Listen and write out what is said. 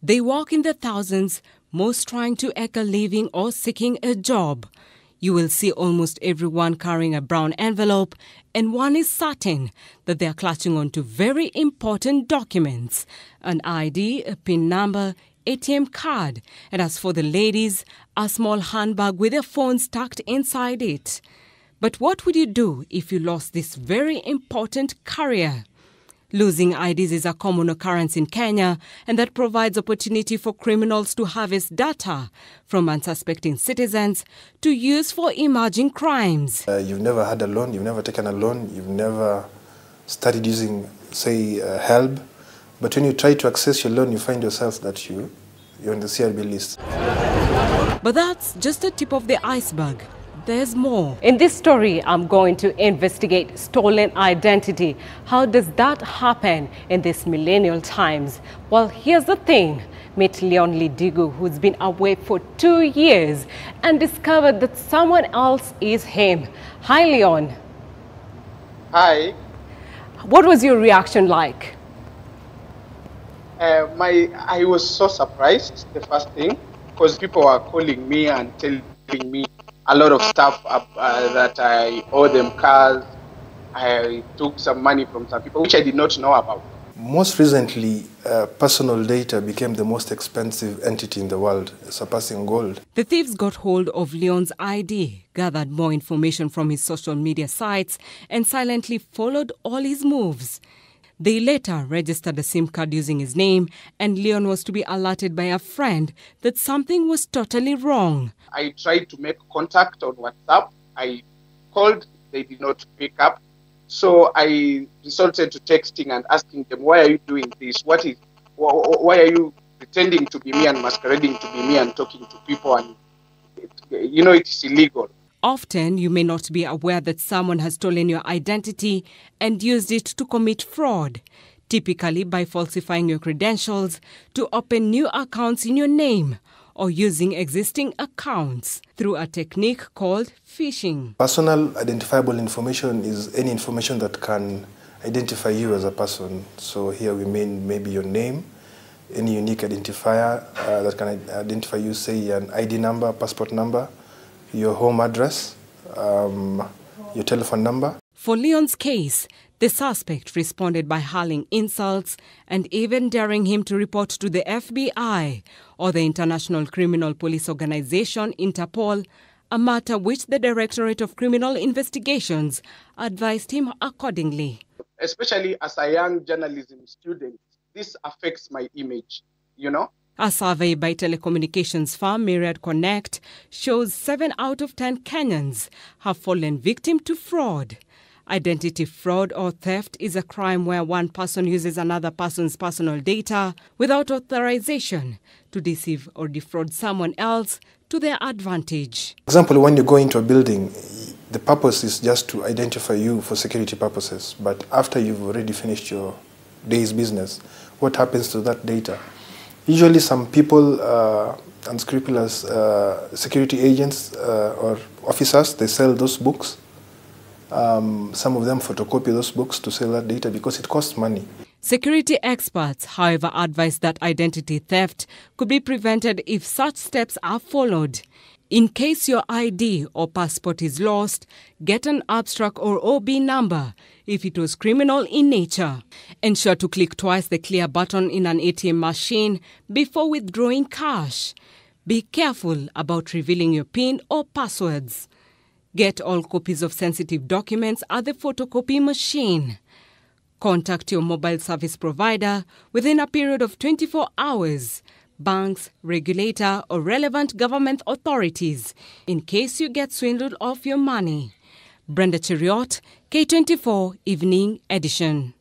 They walk in the thousands, most trying to make a living or seeking a job. You will see almost everyone carrying a brown envelope, and one is certain that they are clutching onto very important documents: an ID, a PIN number, ATM card, and as for the ladies, a small handbag with their phones tucked inside it. But what would you do if you lost this very important carrier? Losing IDs is a common occurrence in Kenya, and that provides opportunity for criminals to harvest data from unsuspecting citizens to use for emerging crimes. You've never had a loan, you've never taken a loan, you've never started using, say, HELB, but when you try to access your loan, you find yourself that you're on the CRB list. But that's just the tip of the iceberg. There's more. In this story, I'm going to investigate stolen identity. How does that happen in these millennial times? Well, here's the thing. Meet Leon Lidigu, who's been away for 2 years and discovered that someone else is him. Hi, Leon. Hi. What was your reaction like? I was so surprised, the first thing, because people were calling me and telling me a lot of stuff that I owe them cars. I took some money from some people, which I did not know about. Most recently, personal data became the most expensive entity in the world, surpassing gold. The thieves got hold of Leon's ID, gathered more information from his social media sites, and silently followed all his moves. They later registered a SIM card using his name, and Leon was to be alerted by a friend that something was totally wrong. I tried to make contact on WhatsApp. I called, they did not pick up. So I resorted to texting and asking them, why are you doing this? Why are you pretending to be me and masquerading to be me and talking to people? And it's illegal. Often, you may not be aware that someone has stolen your identity and used it to commit fraud, typically by falsifying your credentials to open new accounts in your name or using existing accounts through a technique called phishing. Personal identifiable information is any information that can identify you as a person. So here we mean maybe your name, any unique identifier that can identify you, say an ID number, passport number, your home address, your telephone number. For Leon's case, the suspect responded by hurling insults and even daring him to report to the FBI or the International Criminal Police Organization, Interpol, a matter which the Directorate of Criminal Investigations advised him accordingly. Especially as a young journalism student, this affects my image, A survey by telecommunications firm Myriad Connect shows 7 out of 10 Kenyans have fallen victim to fraud. Identity fraud or theft is a crime where one person uses another person's personal data without authorization to deceive or defraud someone else to their advantage. For example, when you go into a building, the purpose is just to identify you for security purposes. But after you've already finished your day's business, what happens to that data? Usually some people, unscrupulous security agents or officers, they sell those books. Some of them photocopy those books to sell that data because it costs money. Security experts, however, advise that identity theft could be prevented if such steps are followed. In case your ID or passport is lost, get an abstract or OB number if it was criminal in nature. Ensure to click twice the clear button in an ATM machine before withdrawing cash. Be careful about revealing your PIN or passwords. Get all copies of sensitive documents at the photocopy machine. Contact your mobile service provider within a period of 24 hours. Banks, regulator, or relevant government authorities in case you get swindled of your money. Brenda Cheruiyot, K24 Evening Edition.